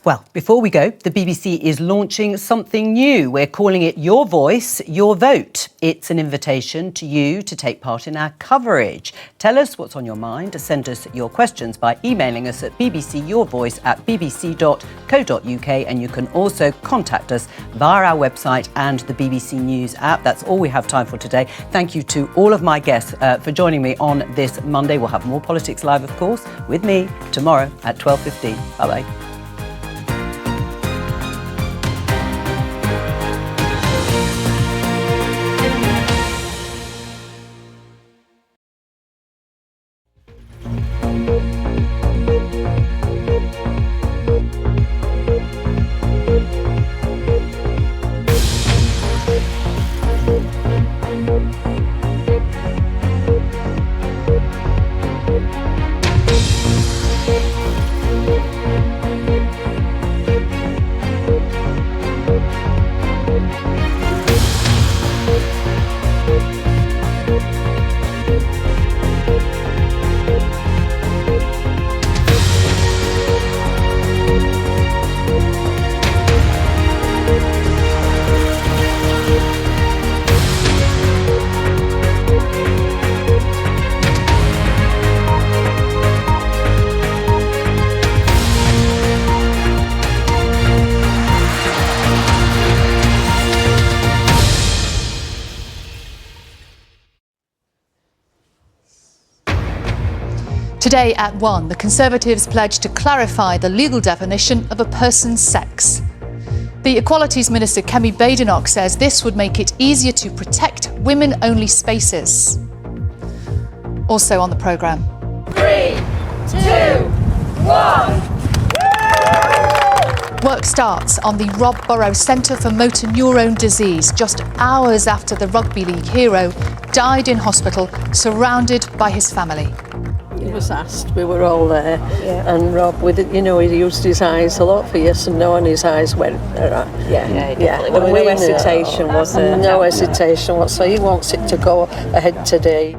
Well, before we go, the BBC is launching something new. We're calling it Your Voice, Your Vote. It's an invitation to you to take part in our coverage. Tell us what's on your mind. Send us your questions by emailing us at bbcyourvoice@bbc.co.uk, and you can also contact us via our website and the BBC News app. That's all we have time for today. Thank you to all of my guests for joining me on this Monday. We'll have more Politics Live, of course, with me tomorrow at 12:15. Bye-bye. Today at 1, the Conservatives pledged to clarify the legal definition of a person's sex. The Equalities Minister Kemi Badenoch says this would make it easier to protect women-only spaces. Also on the programme. 3, 2, 1. Work starts on the Rob Burrow Centre for Motor Neurone Disease just hours after the rugby league hero died in hospital, surrounded by his family. He was asked, we were all there, and Rob, he used his eyes a lot for yes and no, and his eyes went. There was no hesitation, was there? No hesitation whatsoever. He wants it to go ahead today.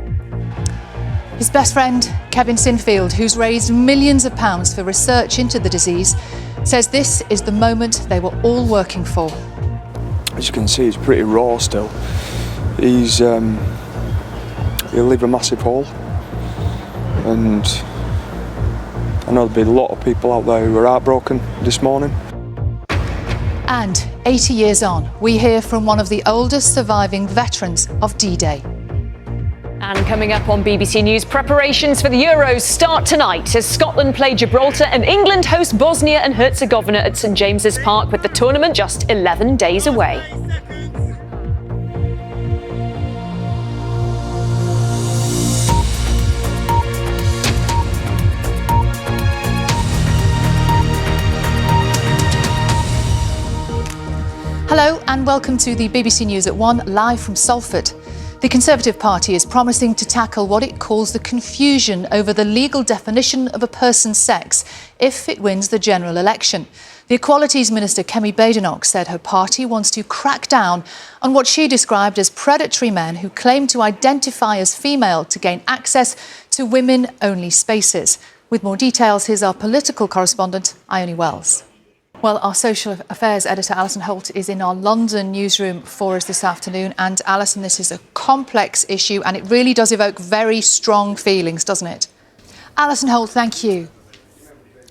His best friend, Kevin Sinfield, who's raised millions of pounds for research into the disease, says this is the moment they were all working for. As you can see, he's pretty raw still. He'll leave a massive hole. And I know there'll be a lot of people out there who are heartbroken this morning. And 80 years on, we hear from one of the oldest surviving veterans of D-Day. And coming up on BBC News, preparations for the Euros start tonight as Scotland play Gibraltar and England host Bosnia and Herzegovina at St James's Park, with the tournament just 11 days away. Hello and welcome to the BBC News at 1, live from Salford. The Conservative Party is promising to tackle what it calls the confusion over the legal definition of a person's sex if it wins the general election. The Equalities Minister Kemi Badenoch said her party wants to crack down on what she described as predatory men who claim to identify as female to gain access to women-only spaces. With more details, here's our political correspondent, Ione Wells. Well, our social affairs editor, Alison Holt, is in our London newsroom for us this afternoon. And Alison, this is a complex issue and it really does evoke very strong feelings, doesn't it? Alison Holt, thank you.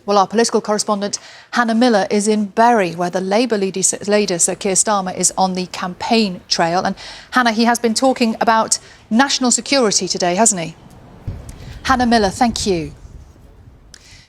Well, our political correspondent, Hannah Miller, is in Bury, where the Labour leader, Sir Keir Starmer, is on the campaign trail. And Hannah, he has been talking about national security today, hasn't he? Hannah Miller, thank you.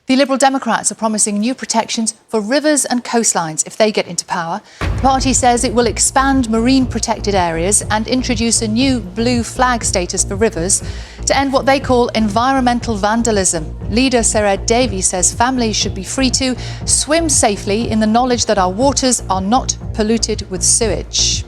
The Liberal Democrats are promising new protections for rivers and coastlines if they get into power. The party says it will expand marine protected areas and introduce a new blue flag status for rivers to end what they call environmental vandalism. Leader Sir Ed Davey says families should be free to swim safely in the knowledge that our waters are not polluted with sewage.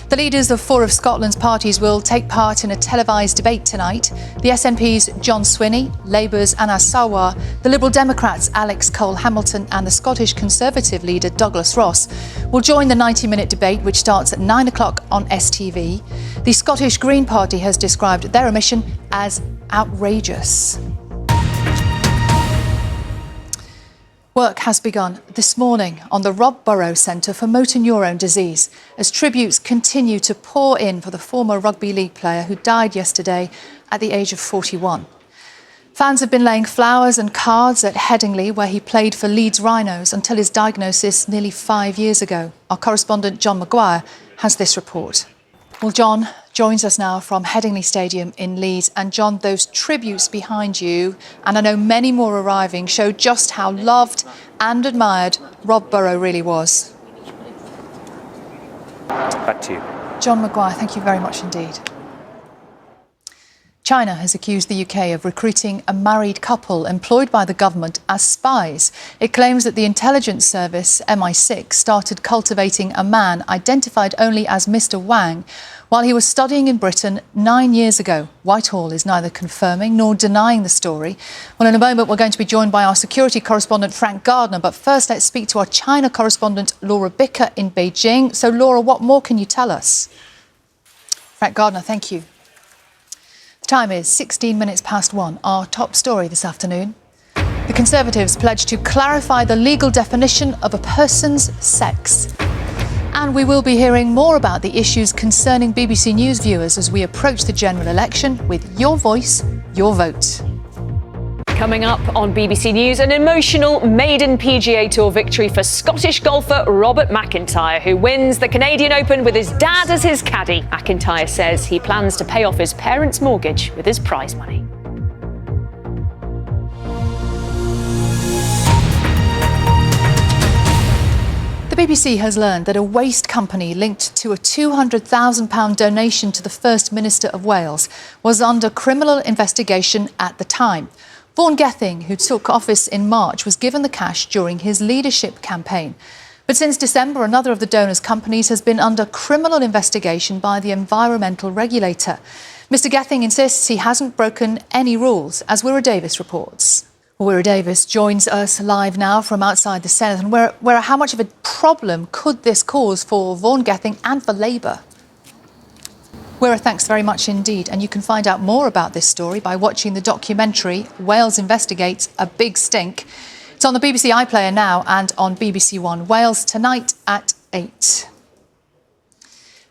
The leaders of four of Scotland's parties will take part in a televised debate tonight. The SNP's John Swinney, Labour's Anas Sarwar, the Liberal Democrats' Alex Cole-Hamilton and the Scottish Conservative leader Douglas Ross will join the 90-minute debate, which starts at 9 o'clock on STV. The Scottish Green Party has described their omission as outrageous. Work has begun this morning on the Rob Burrows Centre for Motor Neurone Disease as tributes continue to pour in for the former rugby league player who died yesterday at the age of 41. Fans have been laying flowers and cards at Headingley, where he played for Leeds Rhinos until his diagnosis nearly 5 years ago. Our correspondent John Maguire has this report. Well, John joins us now from Headingley Stadium in Leeds. And John, those tributes behind you, and I know many more arriving, show just how loved and admired Rob Burrows really was. Back to you. John Maguire, thank you very much indeed. China has accused the UK of recruiting a married couple employed by the government as spies. It claims that the intelligence service MI6 started cultivating a man identified only as Mr. Wang while he was studying in Britain 9 years ago. Whitehall is neither confirming nor denying the story. Well, in a moment, we're going to be joined by our security correspondent, Frank Gardner. But first, let's speak to our China correspondent, Laura Bicker in Beijing. So, Laura, what more can you tell us? Frank Gardner, thank you. The time is 16 minutes past 1. Our top story this afternoon. The Conservatives pledge to clarify the legal definition of a person's sex. And we will be hearing more about the issues concerning BBC News viewers as we approach the general election with your voice, your vote. Coming up on BBC News, an emotional maiden PGA Tour victory for Scottish golfer Robert McIntyre, who wins the Canadian Open with his dad as his caddy. McIntyre says he plans to pay off his parents' mortgage with his prize money. The BBC has learned that a waste company linked to a £200,000 donation to the First Minister of Wales was under criminal investigation at the time. Vaughan Gething, who took office in March, was given the cash during his leadership campaign. But since December, another of the donors' companies has been under criminal investigation by the environmental regulator. Mr Gething insists he hasn't broken any rules, as Wira Davis reports. Wira Davis joins us live now from outside the Senate. And Wira, how much of a problem could this cause for Vaughan Gething and for Labour? Wira, thanks very much indeed. And you can find out more about this story by watching the documentary Wales Investigates a Big Stink. It's on the BBC iPlayer now and on BBC One Wales tonight at 8.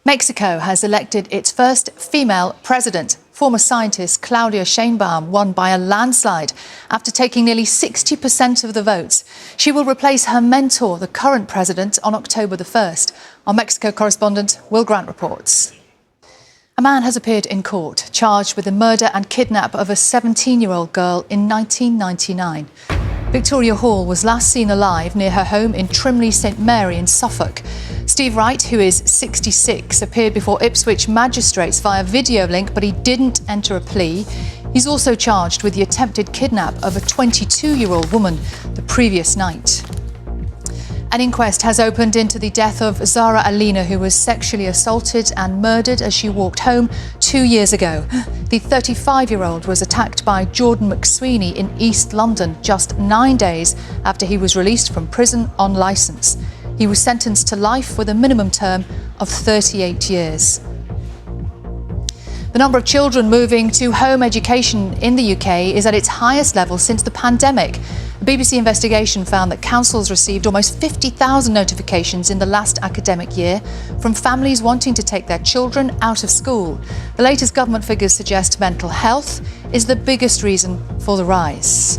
Mexico has elected its first female president. Former scientist Claudia Sheinbaum won by a landslide after taking nearly 60% of the votes. She will replace her mentor, the current president, on October the 1st. Our Mexico correspondent Will Grant reports. A man has appeared in court, charged with the murder and kidnap of a 17-year-old girl in 1999. Victoria Hall was last seen alive near her home in Trimley St Mary in Suffolk. Steve Wright, who is 66, appeared before Ipswich magistrates via video link, but he didn't enter a plea. He's also charged with the attempted kidnap of a 22-year-old woman the previous night. An inquest has opened into the death of Zara Alina, who was sexually assaulted and murdered as she walked home 2 years ago. The 35-year-old was attacked by Jordan McSweeney in East London just 9 days after he was released from prison on licence. He was sentenced to life with a minimum term of 38 years. The number of children moving to home education in the UK is at its highest level since the pandemic. A BBC investigation found that councils received almost 50,000 notifications in the last academic year from families wanting to take their children out of school. The latest government figures suggest mental health is the biggest reason for the rise.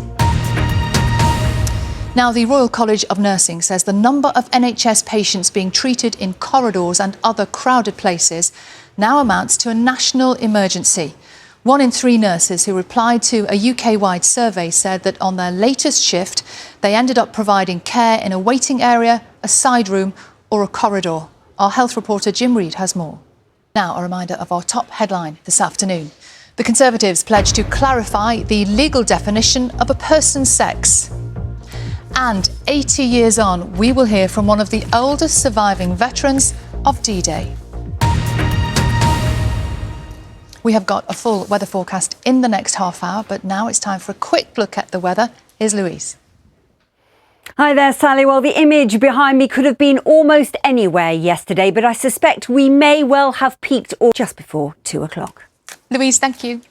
Now, the Royal College of Nursing says the number of NHS patients being treated in corridors and other crowded places now amounts to a national emergency. 1 in 3 nurses who replied to a UK-wide survey said that on their latest shift, they ended up providing care in a waiting area, a side room or a corridor. Our health reporter Jim Reid has more. Now, a reminder of our top headline this afternoon. The Conservatives pledge to clarify the legal definition of a person's sex. And 80 years on, we will hear from one of the oldest surviving veterans of D-Day. We have got a full weather forecast in the next half hour, but now it's time for a quick look at the weather. Here's Louise. Hi there, Sally. Well, the image behind me could have been almost anywhere yesterday, but I suspect we may well have peaked just before 2 o'clock. Louise, thank you.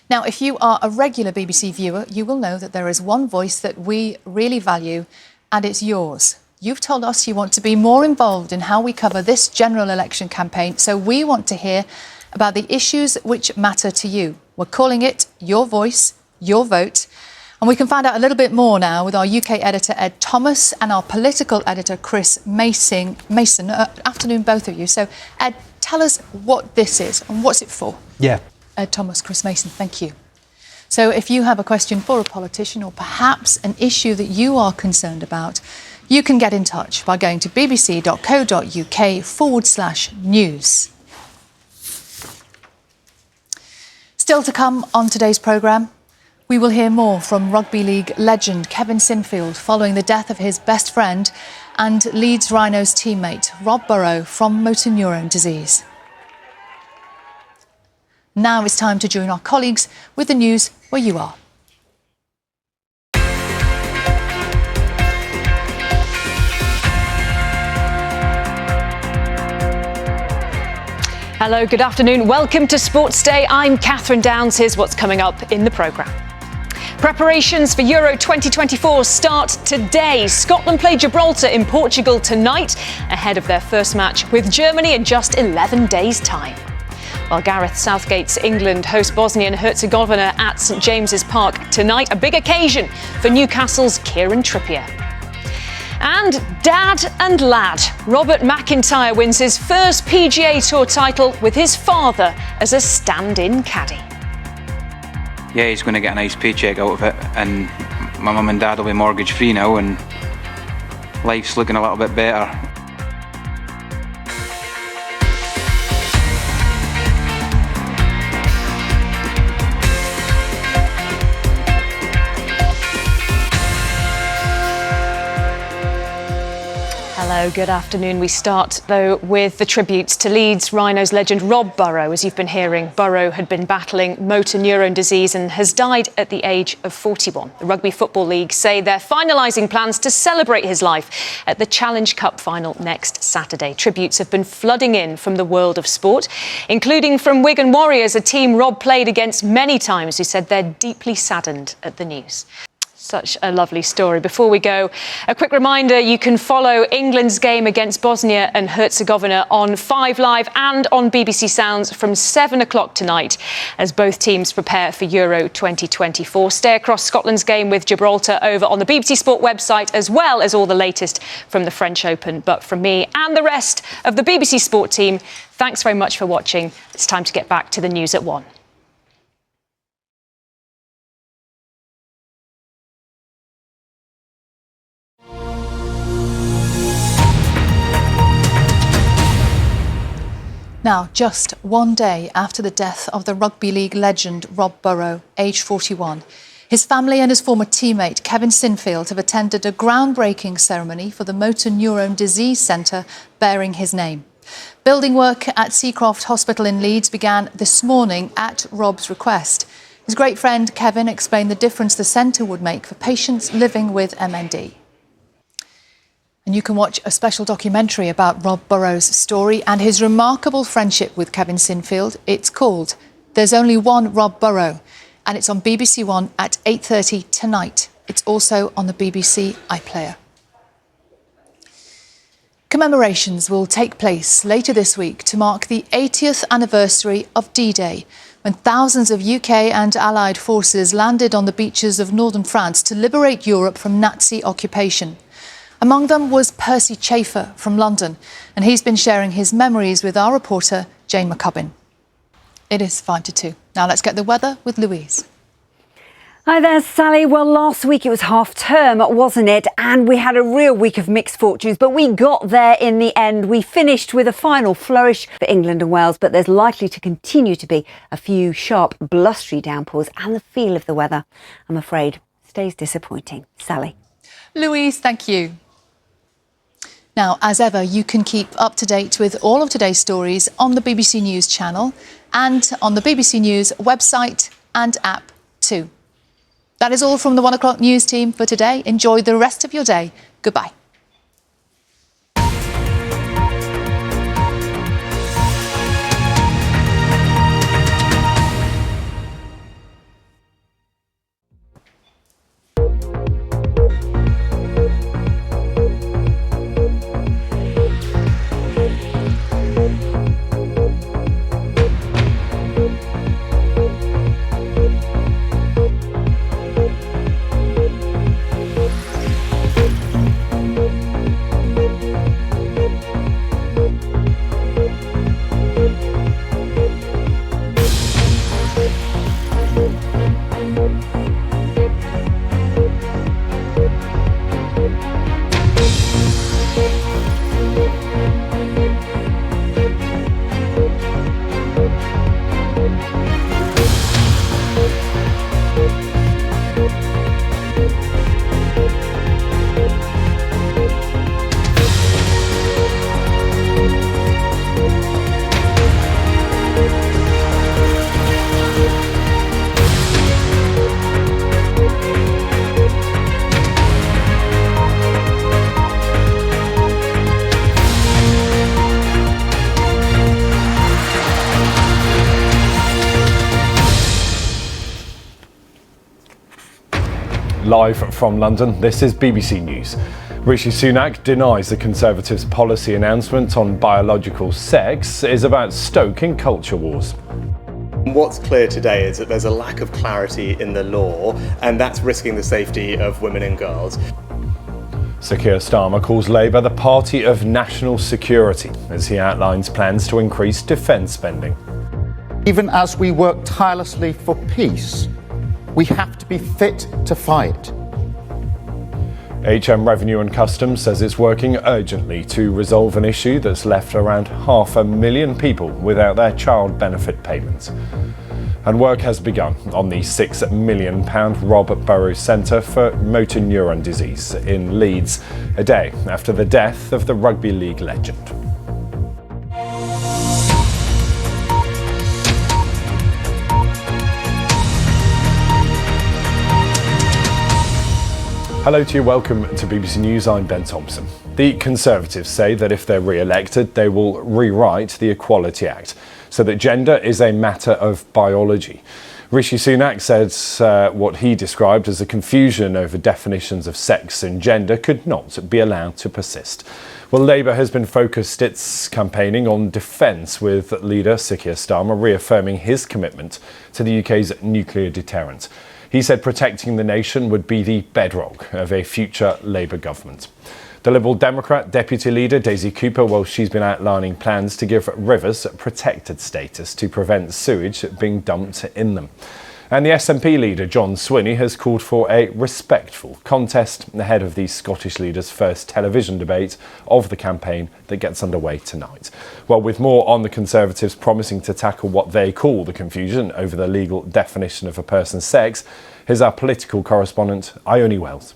Now, if you are a regular BBC viewer, you will know that there is one voice that we really value, and it's yours. You've told us you want to be more involved in how we cover this general election campaign, so we want to hear about the issues which matter to you. We're calling it Your Voice, Your Vote. And we can find out a little bit more now with our UK editor, Ed Thomas, and our political editor, Chris Mason. Afternoon, both of you. So, Ed, tell us what this is and what's it for. Yeah. Ed Thomas, Chris Mason, thank you. So if you have a question for a politician or perhaps an issue that you are concerned about, you can get in touch by going to bbc.co.uk/news. Still to come on today's programme, we will hear more from rugby league legend Kevin Sinfield following the death of his best friend and Leeds Rhinos teammate Rob Burrow from motor neurone disease. Now it's time to join our colleagues with the news where you are. Hello, good afternoon. Welcome to Sportsday. I'm Katherine Downs. Here's what's coming up in the programme. Preparations for Euro 2024 start today. Scotland play Gibraltar in Portugal tonight, ahead of their first match with Germany in just 11 days' time. While Gareth Southgate's England host Bosnia and Herzegovina at St James's Park tonight, a big occasion for Newcastle's Kieran Trippier. And dad and lad, Robert McIntyre wins his first PGA Tour title with his father as a stand-in caddy. Yeah, he's going to get a nice paycheck out of it, and my mum and dad will be mortgage free now, and life's looking a little bit better. Hello, good afternoon. We start, though, with the tributes to Leeds Rhinos legend Rob Burrow. As you've been hearing, Burrow had been battling motor neurone disease and has died at the age of 41. The Rugby Football League say they're finalising plans to celebrate his life at the Challenge Cup final next Saturday. Tributes have been flooding in from the world of sport, including from Wigan Warriors, a team Rob played against many times, who said they're deeply saddened at the news. Such a lovely story. Before we go, a quick reminder, you can follow England's game against Bosnia and Herzegovina on 5 Live and on BBC Sounds from 7 o'clock tonight as both teams prepare for Euro 2024. Stay across Scotland's game with Gibraltar over on the BBC Sport website, as well as all the latest from the French Open. But from me and the rest of the BBC Sport team, thanks very much for watching. It's time to get back to the news at 1. Now, just one day after the death of the rugby league legend Rob Burrow, aged 41, his family and his former teammate Kevin Sinfield have attended a groundbreaking ceremony for the Motor Neurone Disease Centre bearing his name. Building work at Seacroft Hospital in Leeds began this morning at Rob's request. His great friend Kevin explained the difference the centre would make for patients living with MND. And you can watch a special documentary about Rob Burrow's story and his remarkable friendship with Kevin Sinfield. It's called There's Only One Rob Burrow, and it's on BBC One at 8:30 tonight. It's also on the BBC iPlayer. Commemorations will take place later this week to mark the 80th anniversary of D-Day, when thousands of UK and Allied forces landed on the beaches of northern France to liberate Europe from Nazi occupation. Among them was Percy Chafer from London, and he's been sharing his memories with our reporter, Jane McCubbin. It is 5 to 2. Now let's get the weather with Louise. Hi there, Sally. Well, last week it was half term, wasn't it? And we had a real week of mixed fortunes, but we got there in the end. We finished with a final flourish for England and Wales, but there's likely to continue to be a few sharp, blustery downpours, and the feel of the weather, I'm afraid, stays disappointing. Sally. Louise, thank you. Now, as ever, you can keep up to date with all of today's stories on the BBC News channel and on the BBC News website and app too. That is all from the 1 o'clock news team for today. Enjoy the rest of your day. Goodbye. Live from London, this is BBC News. Rishi Sunak denies the Conservatives' policy announcement on biological sex is about stoking culture wars. What's clear today is that there's a lack of clarity in the law, and that's risking the safety of women and girls. Sir Keir Starmer calls Labour the party of national security as he outlines plans to increase defence spending. Even as we work tirelessly for peace, we have to be fit to fight. HM Revenue and Customs says it's working urgently to resolve an issue that's left around 500,000 people without their child benefit payments. And work has begun on the £6 million Rob Burrows Centre for Motor Neuron Disease in Leeds, a day after the death of the rugby league legend. Hello to you, welcome to BBC News, I'm Ben Thompson. The Conservatives say that if they're re-elected, they will rewrite the Equality Act so that gender is a matter of biology. Rishi Sunak said what he described as a confusion over definitions of sex and gender could not be allowed to persist. Well, Labour has been focused its campaigning on defence, with leader Sir Keir Starmer reaffirming his commitment to the UK's nuclear deterrent. He said protecting the nation would be the bedrock of a future Labour government. The Liberal Democrat Deputy Leader Daisy Cooper, well, she's been outlining plans to give rivers protected status to prevent sewage being dumped in them. And the SNP leader John Swinney has called for a respectful contest ahead of the Scottish leader's first television debate of the campaign that gets underway tonight. Well, with more on the Conservatives promising to tackle what they call the confusion over the legal definition of a person's sex, here's our political correspondent, Ione Wells.